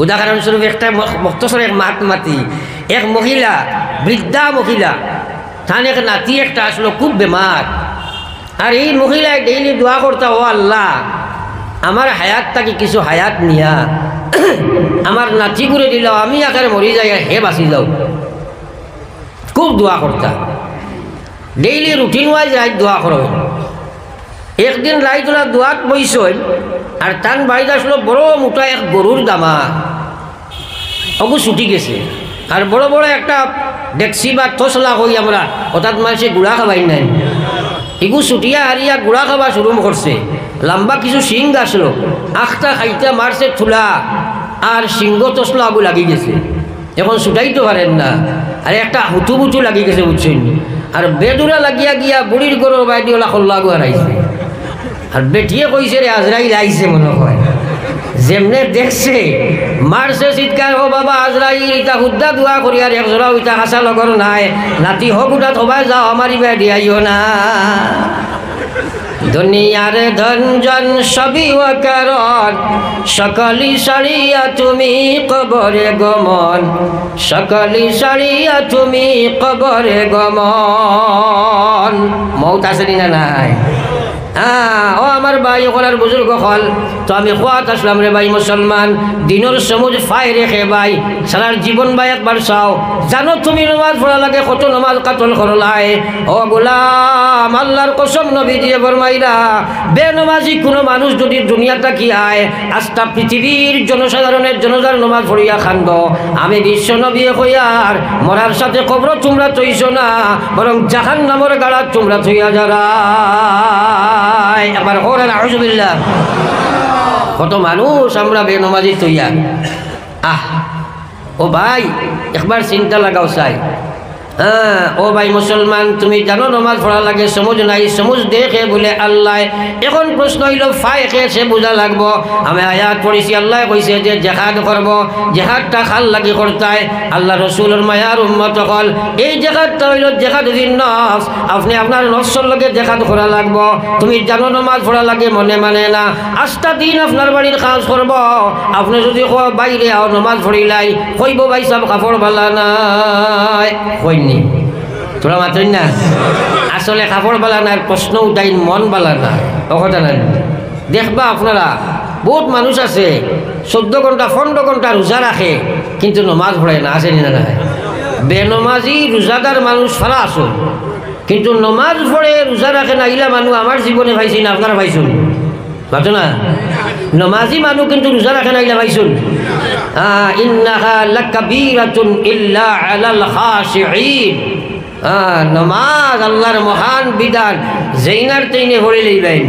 উদাহরণস্বরূপ একটা মুক্তসর এক মাত মাতি এক মহিলা, বৃদ্ধা মহিলা, তার এক নাতি একটা আসলো খুব বেমার। আর এই মহিলায় ডেইলি দোয়া করতা, ও আল্লাহ আমার হায়াত থাকি কিছু হায়াত নিয়া আমার নাতি করে দিলাও, আমি আকারে মরি যাই হে বাঁচি যাও। খুব দোয়া করতা, ডেইলি রুটিন ওয়াইজ রাইত দোয়া করো। একদিন রাইত ওরা দোয়াত বইসই, আর তান বাড়িতে আসলো বড় মোটা এক গরুর দামা, অগু ছুটি গেছে। আর বড় বড় একটা ডেকসি বা তসলা হই আমরা, অর্থাৎ মানুষে গুড়া খাবাই নাই, এগু ছুটিয়া হারিয়া গুড়া খাবা শুরু করছে। লম্বা কিছু শিং আসলো, আখটা খাইতে মারছে থুলা, আর সিংহ তসলা আগু লাগি গেছে, এখন ছুটাইতে পারেন না। আর একটা হুটু বুটু লাগি গেছে বুঝছেন, আর বেদুরা লাগিয়া গিয়া বুড়ির গরুর বাইদি ওলা খোল্লা আগু হারাইছে। আর বেটিয়ে কইছে রে আজরাইল আইছে মনে হয়, যেমনে দেখছে মারছে চিৎকার, ও বাবা আজরাইল ইটা হুদ্দা দোয়া করি আর একজোড়াও ইটা হাসা লগর নাই, নাতি হোক উঠা থবাই যাও আমারই বে দিয়াইও না। দুনিয়ার ধনজন সবই কারণ, সকলি সারিয়া তুমি কবরে গমন, সকলি সারিয়া তুমি কবরে গমন। মৌত আছে না নাই? ও আমার ভাই ওখানে বুজুর্গ হল, তো আমি খোয়াত আসলাম রে ভাই মুসলমান, দিনের সমুজ ফাই রেখে ভাই সারার জীবন ভাই একবার চাও। জানো তুমি নমাজ পড়া লাগে কত নমাজ কাতল করলাই, ও গোলাম আল্লাহর কসম নবী দিয়ে ফরমাইলা, বেনমাজি কোনো মানুষ যদি দুনিয়াটা কি আয় আস্থা পৃথিবীর জনসাধারণের জনজার নমাজ পড়িয়া খান্দ, আমি বিশ্ব নবী হইয়ার মরার সাথে কবর তোমরা তৈছ না, বরং জাহান নামর গাড়া তোমরা থইয়া যারা। একবার ওরা আউযুবিল্লাহ। কত মানুষ আমরা বেনমাজি তৈয়া। ও ভাই একবার চিন্তা লাগাও চাই। ও ভাই মুসলমান, তুমি জানো নমাজ পড়া লাগে, সমুজ নাই, সমুজ দেখে বলে আল্লাহ। এখন প্রশ্ন হইল ফাই খেয়েছে বোঝা লাগবো। আমি আয়াত পড়েছি, আল্লাহ কইছে যে জেহাদ করবো, জেহাদটা খাল লাগি করতায় আল্লাহ রসুলের মায়ার উম্মত হল। এই জেহাদটা হইল জেহাদুদ্দিন নফস, আপনি আপনার নফসের লগে জেহাদ করা লাগবো। তুমি জানো নমাজ পড়া লাগে, মনে মানে না, আস্থা দিন আপনার বাড়ির কাজ করবো। আপনি যদি বাইরে আও নমাজ পড়িলাই, কইব ভাই সব কাপড় বালা নাই, কইনি তোরা মাত্রই না, আসলে কাপড় বালা নাই, প্রশ্ন উঠাই মন বালা না, কথা নাই। দেখবা আপনারা বহুত মানুষ আছে 14 ঘন্টা 15 ঘন্টা রোজা রাখে, কিন্তু নমাজ পড়ে না, আছে না না? বেনমাজি রোজাদার মানুষ ফারা আসো, কিন্তু নমাজ পড়ে রোজা রাখে না, ইলা মানুষ আমার জীবনে পাইছি না, আপনারা পাইছুন পাতো না? নমাজি মানুষ কিন্তু রোজা রাখে না, ইলা পাইছুন? ইন্নাহা লাকাবীরাতুন ইল্লা আলাল খাশিঈন। নমাজ আল্লাহর মহান বিধান, যেইনার তেইনে পড়ে লইবেন।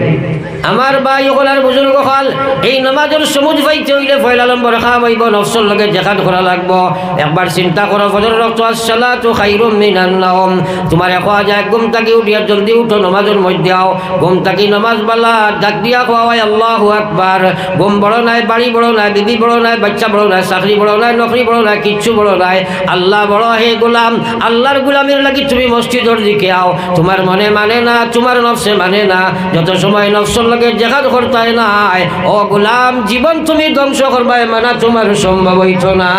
আমার ভাই ওলার বুজুর্গ হল, এই নমাজের সমুজ পাইতে হইলে পয়লা নম্বর খাওয়াইব, নফসর লগে জেহাদ করা লাগবো। একবার চিন্তা করো, ফজর রক্ত আসসালাতু খায়রুম মিনান নাওম। তোমার খাওয়া যায় ঘুম থাকি উঠিয়া জলদি উঠো, নমাজের মধ্যে আও, ঘুম থাকি নমাজ বালা ডাক দিয়া খাওয়াই আল্লাহু আকবার। ঘুম বড় নাই, বাড়ি বড় নাই, বিবি বড় নাই, বাচ্চা বড় নাই, চাকরি বড় নাই, নকরি বড় নাই, কিচ্ছু বড় নাই, আল্লাহ বড়। হে গোলাম, আল্লাহর গোলামের লাগি তুমি মসজিদের দিকে আও। তোমার মনে মানে না, তোমার নফসে মানে না, যত সময় নফসর লগে জেহাদ করতে নাই, ও গোলাম জীবন তুমি ধ্বংস করবাই মানা তোমার সম্ভব হইত না।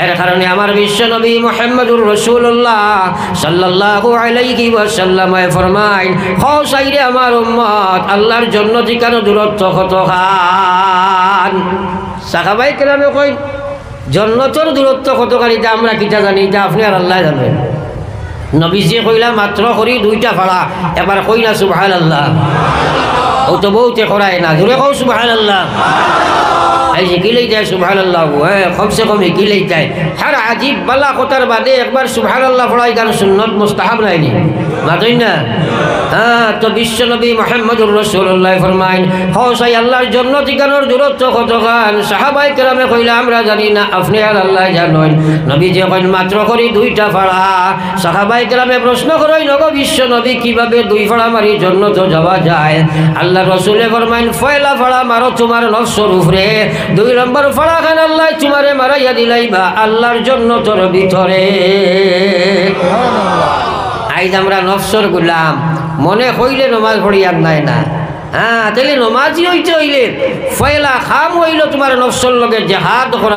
এর কারণে আমার বিশ্ব নবী মুহাম্মদুর রাসূলুল্লাহ সাল্লাল্লাহু আলাইহি ওয়াসাল্লাম ফরমাইন, খাও সাইরে আমার উম্মত, আল্লাহর জন্য ঠিকানো দূরত্ব কত খান। সাহাবায়ে কেরামে কই জন্নতর দূরত্ব কতখানিটা আমরা কিটা জানি, এটা আপনি আর আল্লাহ জানেন। নবীজি কইলা মাত্র করি 2টা ফাড়া, এবার কইলা সুবহানাল্লাহ। ও তো বহুতে করায় না, জোরে কও সুবহানাল্লাহ। এই শিখিলেই যায় সুবহানাল্লাহ, কমসে কম শিখিলেই যায়। হর আজিব বালা কথার বাদে একবার সুবহানাল্লাহ পড়াই গান সুন্নত মুস্তাহাব নাইনি, মাতই না? তো বিশ্ব নবী মুহাম্মদুর রাসূলুল্লাহ ফরমাইন, হসাই আল্লাহর জন্য ঠিকানোর দূরত্ব কতখান। সাহাবায়ে কেরামে কইলা আমরা জানি না, আপনি আর আল্লাহ জানেন। নবী যে কইন মাত্র করি 2টা ফাড়া। সাহাবায়ে কেরামে প্রশ্ন করেন, নগো বিশ্ব নবী কিভাবে 2 ফাড়া মারি জন্নত যাওয়া যায়? আল্লাহ রাসূলে ফরমাইন, পয়লা ফাড়া মারো তোমার নফসের উপরে, 2 নম্বর ফাড়া খান আল্লাহ তোমারে মারাইয়া দিলাইবা আল্লাহর জন্য তোর ভিতরে। আইজ আমরা নফসর গুলাম, মনে হইলে নমাজ পড়ি আর নাই না, হ্যাঁ তাহলে নমাজি হইতে হইলে ফয়লা খাম হইল তোমার নফসর লগে জেহাদ করা